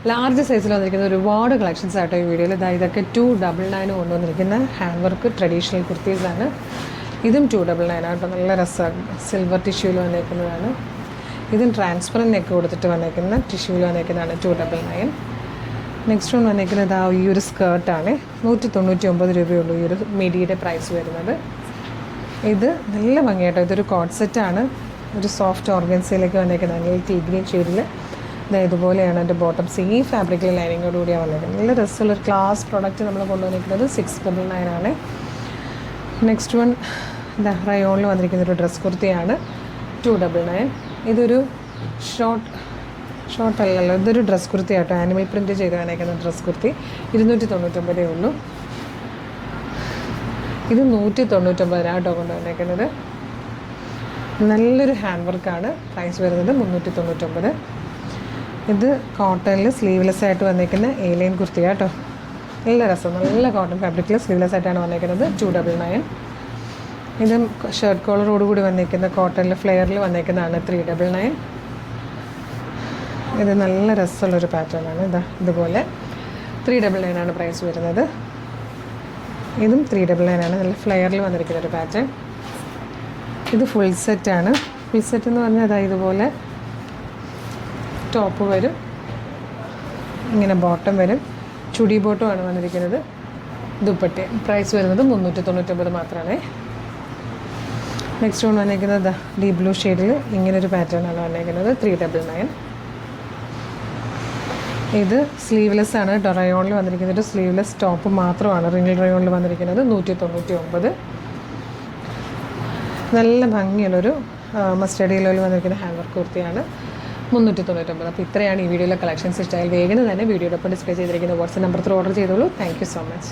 Large സൈസിൽ വന്നിരിക്കുന്ന ഒരുപാട് കളക്ഷൻസ് ആട്ടോ ഈ വീഡിയോയിൽ. ഇതൊക്കെ 299 കൊണ്ടുവന്നിരിക്കുന്ന ഹാൻഡ് വർക്ക് ട്രഡീഷണൽ കുർത്തീസാണ്. ഇതും 299 ആട്ടോ. നല്ല രസമാണ്. സിൽവർ ടിഷ്യൂവിൽ വന്നേക്കുന്നതാണ്. ഇതും ട്രാൻസ്പെറൻറ്റ് നെക്ക് കൊടുത്തിട്ട് വന്നേക്കുന്ന ടിഷ്യൂവിൽ വന്നേക്കുന്നതാണ് 299. നെക്സ്റ്റ് വൺ വന്നേക്കുന്നത് ഈ ഒരു സ്കേർട്ടാണ്. 199 രൂപയുള്ളൂ ഈ ഒരു മിഡിയുടെ പ്രൈസ് വരുന്നത്. ഇത് നല്ല ഭംഗിയായിട്ടോ. ഇതൊരു കോഡ് സെറ്റാണ്. ഒരു സോഫ്റ്റ് ഓർഗൻസയിലേക്ക് വന്നേക്കുന്നത് ടീ ഗ്രീൻ ഷെയ്ഡിൽ. ഇതുപോലെയാണ് എൻ്റെ ബോട്ടംസ്. ഈ ഫാബ്രിക്കിൽ ലൈനിങ്ങോടുകൂടിയാണ് വന്നേക്കുന്നത്. നല്ല രസമുള്ളൊരു ക്ലാസ് പ്രോഡക്റ്റ് നമ്മൾ കൊണ്ടുവന്നിരിക്കുന്നത് 699 ആണ്. നെക്സ്റ്റ് വൺ റയോണിൽ വന്നിരിക്കുന്നൊരു ഡ്രസ് കുർത്തിയാണ് 299. ഇതൊരു ഷോർട്ട് അല്ലല്ലോ, ഇതൊരു ഡ്രസ് കുർത്തി ആട്ടോ. ആനിമൽ പ്രിൻറ്റ് ചെയ്ത് വന്നേക്കുന്ന ഡ്രസ് കുർത്തി 299 ഉള്ളൂ. ഇത് 199 ആട്ടോ കൊണ്ടുവന്നേക്കുന്നത്. നല്ലൊരു ഹാൻഡ് വർക്കാണ്. പ്രൈസ് വരുന്നത് 399. ഇത് കോട്ടണിൽ സ്ലീവ്ലെസ് ആയിട്ട് വന്നേക്കുന്ന ലൈൻ കുർത്തി കേട്ടോ. നല്ല രസം, നല്ല കോട്ടൺ ഫാബ്രിക്കിൽ സ്ലീവ്ലെസ് ആയിട്ടാണ് വന്നേക്കുന്നത് 299. ഇത് ഷർട്ട് കോളറോടുകൂടി വന്നേക്കുന്ന കോട്ടണിൽ ഫ്ലെയറിൽ വന്നേക്കുന്നതാണ് 399. ഇത് നല്ല രസമുള്ളൊരു പാറ്റേൺ ആണ്. ഇതുപോലെ 399 ആണ് പ്രൈസ് വരുന്നത്. ഇതും 399 ആണ്. നല്ല ഫ്ലെയറിൽ വന്നിരിക്കുന്ന ഒരു പാറ്റേൺ. ഇത് ഫുൾ സെറ്റാണ്. ഫുൾ സെറ്റ് എന്ന് പറഞ്ഞാൽ ഇതുപോലെ ടോപ്പ് വരും, ഇങ്ങനെ ബോട്ടം വരും. ചുടി ബോട്ടമാണ് വന്നിരിക്കുന്നത്. ദുപ്പട്ടി പ്രൈസ് വരുന്നത് 399 മാത്രമാണ്. നെക്സ്റ്റ് വൺ വന്നിരിക്കുന്നത് ഡീപ് ബ്ലൂ ഷെയ്ഡിൽ ഇങ്ങനൊരു പാറ്റേണാണ് വന്നിരിക്കുന്നത് 399. ഇത് സ്ലീവ്ലെസ് ആണ്. റയോണിൽ വന്നിരിക്കുന്നത് സ്ലീവ്ലെസ് ടോപ്പ് മാത്രമാണ്. റിംഗിൾ റയോണിൽ വന്നിരിക്കുന്നത് 199. നല്ല ഭംഗിയുള്ളൊരു മസ്റ്റേർഡ് യെല്ലോയിൽ വന്നിരിക്കുന്ന ഹാൻഡ് വർക്ക് കുർത്തിയാണ് 399. അപ്പോൾ ഇത്രയാണ് ഈ വീഡിയോയിലെ കളക്ഷൻസ്. ഇഷ്ടമായാൽ വേഗം തന്നെ വീഡിയോടൊപ്പം ഡിസ്പ്ലേ ചെയ്തിരിക്കുന്ന വാട്സ്ആപ്പ് നമ്പർ ഓർഡർ ചെയ്തോളൂ. Thank you so much.